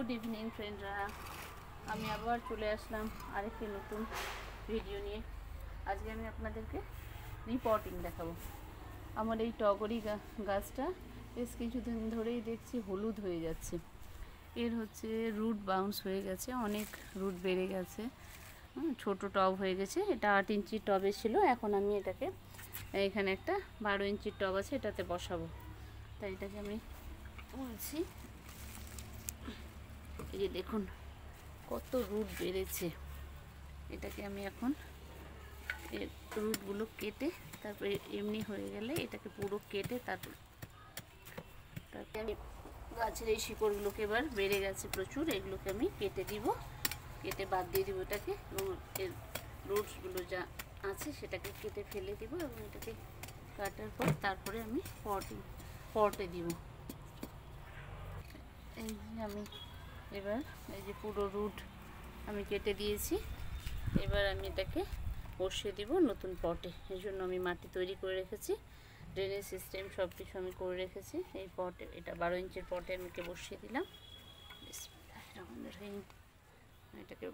Good evening ফ্রেন্ডরা, আমি আবার চলে আসলাম আরেকটি নতুন ভিডিও নিয়ে। আজকে আমি আপনাদেরকে রিপোর্টিং দেখাবো। আমার এই টগরি গাছটা বেশ কিছুদিন ধরেই দেখছি হলুদ হয়ে যাচ্ছে। এর হচ্ছে রুট বাউন্স হয়ে গেছে, অনেক রুট বেড়ে গেছে, ছোট টব হয়ে গেছে। এটা 8 ইঞ্চির টবে ছিল, এখন আমি এটাকে এখানে একটা 12 ইঞ্চির টব আছে, এটাতে বসাবো। তাই এটাকে আমি বলছি, এই যে দেখুন কত রুট বেড়েছে। এটাকে আমি এখন এর রুটগুলো কেটে, তারপরে এমনি হয়ে গেলে এটাকে পুরো কেটে তারপরে আমি গাছের এই শিকড়গুলোকে, এবার বেড়ে গেছে প্রচুর, এগুলোকে আমি কেটে দিব, কেটে বাদ দিয়ে দিব এটাকে, এবং এর রুটসগুলো যা আছে সেটাকে কেটে ফেলে দিব, এবং এটাকে কাটার পর তারপরে আমি পটে দিব। এই যে আমি এবার এই যে পুরো রুট আমি কেটে দিয়েছি, এবার আমি এটাকে বসিয়ে দিব নতুন পটে। এই জন্য আমি মাটি তৈরি করে রেখেছি, ড্রেনেজ সিস্টেম সব কিছু আমি করে রেখেছি। এই পটে, এটা 12 ইঞ্চির পটে আমি বসিয়ে দিলাম। এটাকে